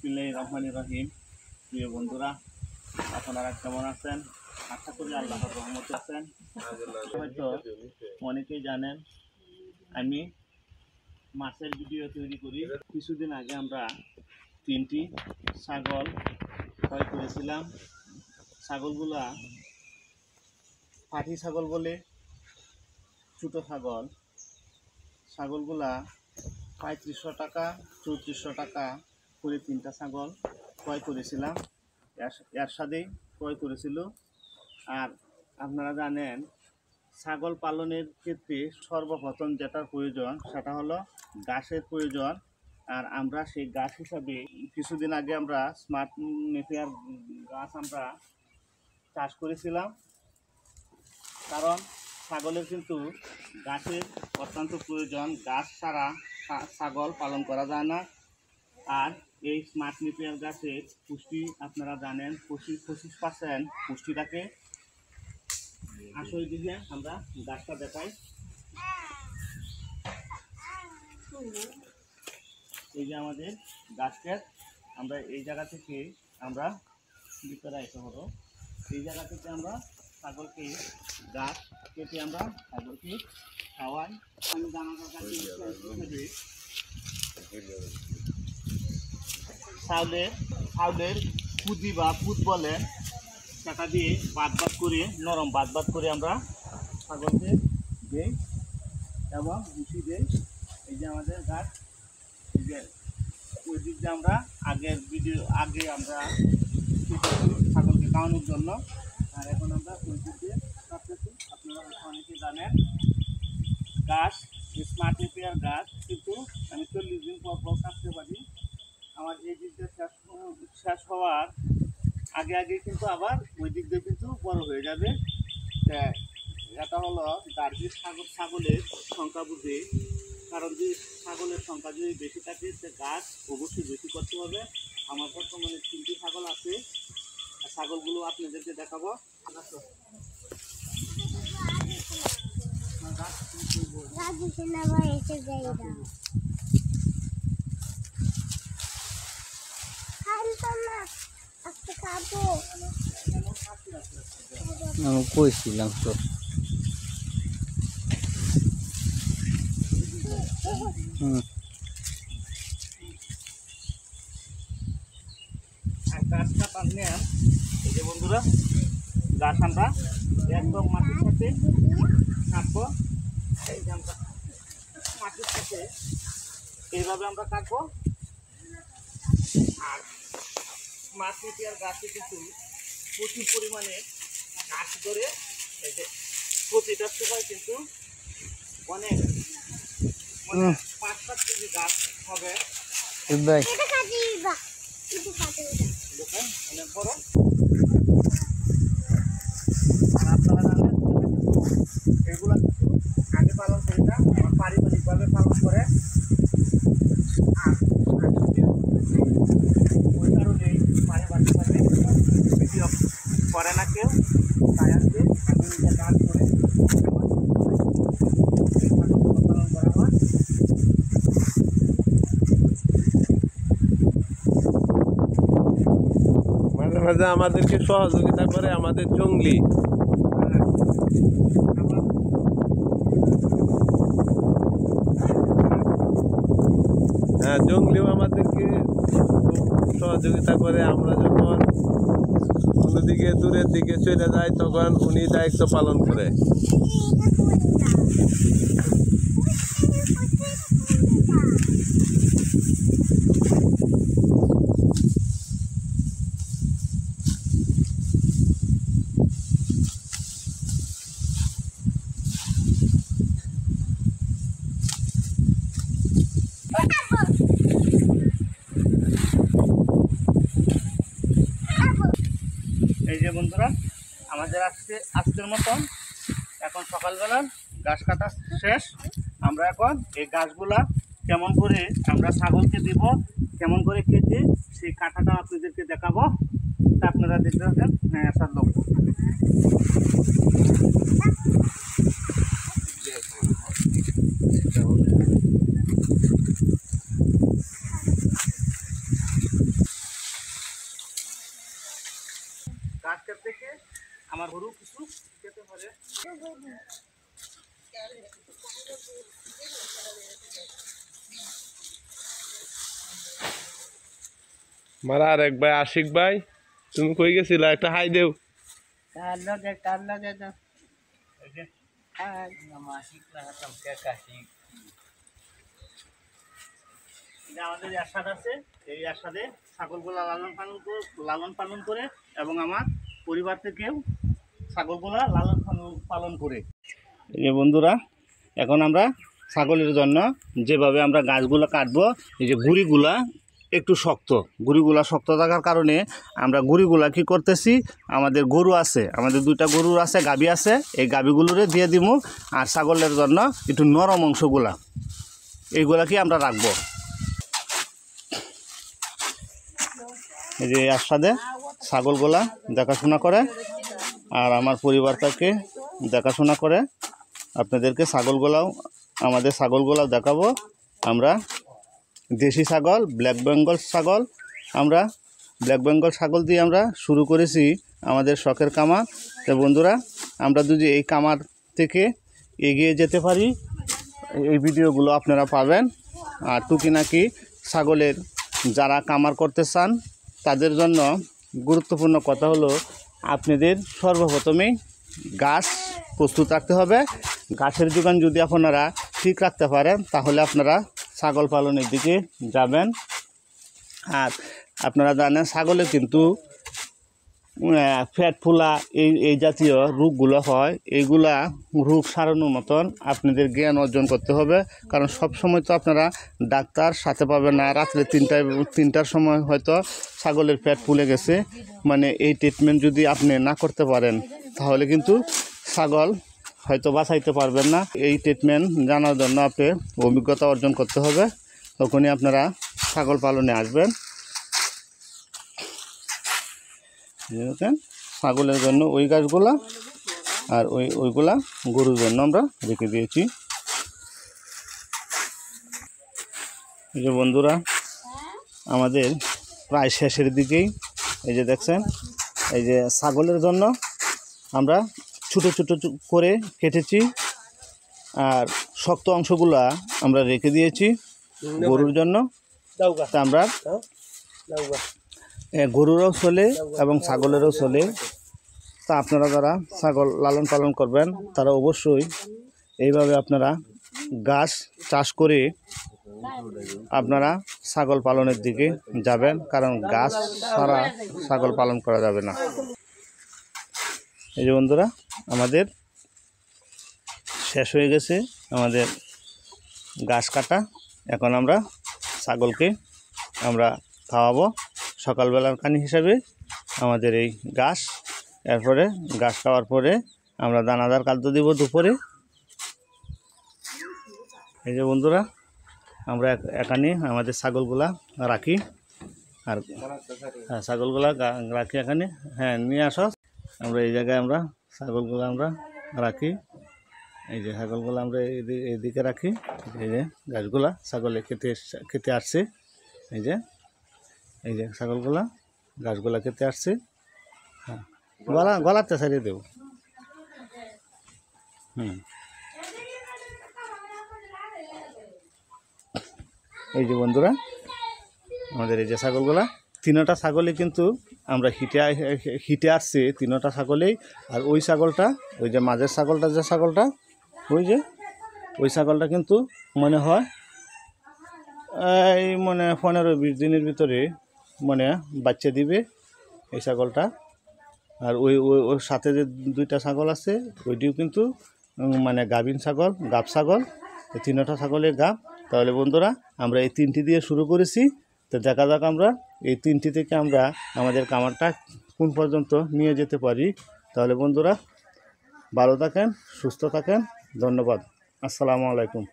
বিসমিল্লাহির রহমানির রহিম। প্রিয় বন্ধুরা, আপনারা কেমন আছেন? আশা করি আল্লাহর রহমতে আছেন। হয়তো অনেকেই জানেন আমি মাছের ভিডিও তৈরি করি। কিছুদিন আগে আমরা 3টি ছাগল ক্রয় করেছিলাম। ছাগলগুলা পাঠি ছাগল বলে, ছোটো ছাগলগুলা 3500 টাকা 3400 টাকা করে 3টা ছাগল ক্রয় করেছিলাম। এর সাথেই ক্রয় করেছিল। আর আপনারা জানেন ছাগল পালনের ক্ষেত্রে সর্বপ্রথম যেটার প্রয়োজন সেটা হলো ঘাসের প্রয়োজন। আর আমরা সেই ঘাস হিসাবে কিছুদিন আগে আমরা স্মার্ট নেপিয়ার ঘাস আমরা চাষ করেছিলাম। কারণ ছাগলের কিন্তু ঘাসের অত্যন্ত প্রয়োজন। ঘাস ছাড়া ছাগল পালন করা যায় না। আর এই স্মার্ট নেপিয়ার ঘাসের পুষ্টি আপনারা জানেন 25% পুষ্টি থাকে। আসলে দিকে আমরা গাছটা দেখাই। এই যে আমাদের গাছটা আমরা এই জায়গা থেকে আমরা ভিতরে আসতে হলো। এই জায়গা থেকে আমরা ছাগলকে গাছ কেটে আমরা ছাগলকে খাওয়াই। আমি দানাদার কাছে চাউলের পুঁজি বা পুঁত বলে সেটা দিয়ে বাদ করে নরম বাদ করে আমরা ছাগলকে দিই এবং ভুসি দিই। এই যে আমাদের গাছ, এই যে ওই দিক দিয়ে আমরা আগে আমরা ছাগলকে খাওয়ানোর জন্য। আর এখন আমরা ওই দিক দিয়ে কাটতেছি। আপনারা অনেকে জানেন গাছ স্মার্ট নেপিয়ার গাছ কিন্তু আমি 40 দিন পর কাটতে পারি। আমার এই দিক দিয়ে শেষ হওয়ার আগে কিন্তু আবার ওই দিক দিয়ে কিন্তু বড় হয়ে যাবে। এটা হলো গার্গির ছাগলের সংখ্যা বুঝে। কারণ যে ছাগলের সংখ্যা যদি বেশি থাকে সে গাছ অবশ্যই বেশি করতে হবে। আমার বর্তমানে 3টি ছাগল আছে। ছাগলগুলো আপনাদেরকে দেখাবো। আমি কইছিলাম তো গাছটা টানলে এই যে বন্ধুরা গাছ আমরা একদম মাটির সাথে কাটবো। এই যে আমরা মাটির সাথে এইভাবে আমরা কাটবো। আর স্মার্ট নেপিয়ার গাছে কিন্তু প্রচুর পরিমাণে গাছ ধরে। এই যে প্রতিটা সময় কিন্তু অনেক মানে 5-7 কেজি গাছ হবে। দেখেন অনেক বড়। আপনারা জানেন এগুলা কিন্তু আগে পালন করি না, পারিবারিকভাবে পালন করে। আর ওই কারণেই পারিবারিকভাবে ভিডিও করে না কেউ। তাই আজকে আমি নিজে কাজ করে পালন করা হয়। মাঝে মাঝে আমাদেরকে সহযোগিতা করে আমাদের জঙ্গলি। হ্যাঁ, জঙ্গলিও আমাদেরকে সহযোগিতা করে। আমরা যখন অন্যদিকে দূরের দিকে চলে যাই তখন উনি দায়িত্ব পালন করে। এই যে বন্ধুরা আমাদের আজকের মতন এখন সকালবেলার ঘাস কাটা শেষ। আমরা এখন এই ঘাসগুলা কেমন করে আমরা ছাগলকে দিব, কেমন করে কেটে সেই কাটাটা আপনাদেরকে দেখাবো। তা আপনারা দেখতে থাকেন। হ্যাঁ স্যার লোক আমার আরেক ভাই আশিক ভাই, তুমি কই গেছিলা? একটা হাই দেও। আমাদের এরশাদ আছে, এই এরশাদে ছাগলগুলা লালন পালন করে এবং আমার পরিবার থেকেও ছাগলগুলা লালন পালন করে। এই যে বন্ধুরা, এখন আমরা ছাগলের জন্য যেভাবে আমরা গাছগুলো কাটবো, এই যে গুড়িগুলা একটু শক্ত, গুড়িগুলা শক্ত থাকার কারণে আমরা গুড়িগুলা কি করতেছি, আমাদের গরু আছে, আমাদের 2টা গরু আছে, গাভী আছে, এই গাভীগুলোরে দিয়ে দিব। আর ছাগলের জন্য একটু নরম অংশগুলা এইগুলা কি আমরা রাখবো। এই যে এর সাথে ছাগলগুলা দেখাশোনা করে আর আমার পরিবারটাকে দেখাশোনা করে। আপনাদেরকে আমাদের ছাগলগুলাও দেখাবো। আমরা দেশি ছাগল, ব্ল্যাক বেঙ্গল ছাগল, আমরা ব্ল্যাক বেঙ্গল ছাগল দিয়ে আমরা শুরু করেছি আমাদের শখের কামার। তো বন্ধুরা, আমরা যদি এই কামার থেকে এগিয়ে যেতে পারি, এই ভিডিওগুলো আপনারা পাবেন। আর টুকিনাকি ছাগলের যারা কামার করতে চান তাদের জন্য গুরুত্বপূর্ণ কথা হলো, আপনাদের সর্বপ্রথমেই গাছ প্রস্তুত রাখতে হবে। গাছের যোগান যদি আপনারা ঠিক রাখতে পারেন তাহলে আপনারা ছাগল পালনের দিকে যাবেন। আর আপনারা জানেন ছাগলে কিন্তু ফ্যাট ফোলা এই জাতীয় রোগগুলো হয়। এইগুলা রোগ সারানোর মতন আপনাদের জ্ঞান অর্জন করতে হবে, কারণ সব সময় তো আপনারা ডাক্তার সাথে পাবেন না। রাত্রে 3টার সময় হয়তো ছাগলের ফ্যাট ফুলে গেছে, মানে এই ট্রিটমেন্ট যদি আপনি না করতে পারেন তাহলে কিন্তু ছাগল হয়তো বাঁচাইতে পারবেন না। এই ট্রিটমেন্ট জানার জন্য আপনি অভিজ্ঞতা অর্জন করতে হবে, তখনই আপনারা ছাগল পালনে আসবেন। ছাগলের জন্য ওই গাছগুলা আর ওইগুলা গরুর জন্য আমরা রেখে দিয়েছি। এই যে বন্ধুরা, আমাদের প্রায় শেষের দিকেই এই যে দেখছেন, এই যে ছাগলের জন্য আমরা ছোটো ছোটো করে কেটেছি আর শক্ত অংশগুলা আমরা রেখে দিয়েছি গরুর জন্য। তা আমরা গরুরও চলে এবং ছাগলেরও চলে। তা আপনারা যারা ছাগল লালন পালন করবেন তারা অবশ্যই এইভাবে আপনারা গাছ চাষ করে আপনারা ছাগল পালনের দিকে যাবেন, কারণ গাছ ছাড়া ছাগল পালন করা যাবে না। এই যে বন্ধুরা, আমাদের শেষ হয়ে গেছে আমাদের গাছ কাটা। এখন আমরা ছাগলকে আমরা খাওয়াবো সকালবেলার পানি হিসাবে আমাদের এই ঘাস। এরপরে ঘাস খাওয়ার পরে আমরা দানাদার খাদ্য দিব দুপুরে। এই যে বন্ধুরা, আমরা এখানে আমাদের ছাগলগুলা রাখি আর ছাগলগুলা রাখি এখানে। হ্যাঁ, নিয়ে আসো। আমরা এই জায়গায় আমরা ছাগলগুলো আমরা রাখি। এই যে ছাগলগুলো আমরা এদিকে রাখি। এই যে গাছগুলা ছাগলে খেতে আসছে। এই যে ছাগলগুলা গাছগুলা খেতে আসছে। হ্যাঁ, গলাতে ছাড়িয়ে দেব। এই যে বন্ধুরা, আমাদের এই যে ছাগলগুলা, 3টা ছাগলই কিন্তু আমরা হিটে আসছে 3টা ছাগলেই। আর ওই ছাগলটা, ওই যে মাঝের ছাগলটা, যে ছাগলটা ওই ছাগলটা কিন্তু মনে হয় এই 15-20 দিনের ভিতরে বাচ্চা দিবে এই ছাগলটা। আর ওর সাথে যে 2টা ছাগল আছে ওইটিও কিন্তু গাভিন ছাগল, গাব ছাগল। 3টা ছাগলের গাব। তাহলে বন্ধুরা, আমরা এই 3টি দিয়ে শুরু করেছি। তো দেখা যাক আমরা এই 3টি থেকে আমরা আমাদের খামারটা কোন পর্যন্ত নিয়ে যেতে পারি। তাহলে বন্ধুরা, ভালো থাকেন, সুস্থ থাকেন। ধন্যবাদ। আসসালামু আলাইকুম।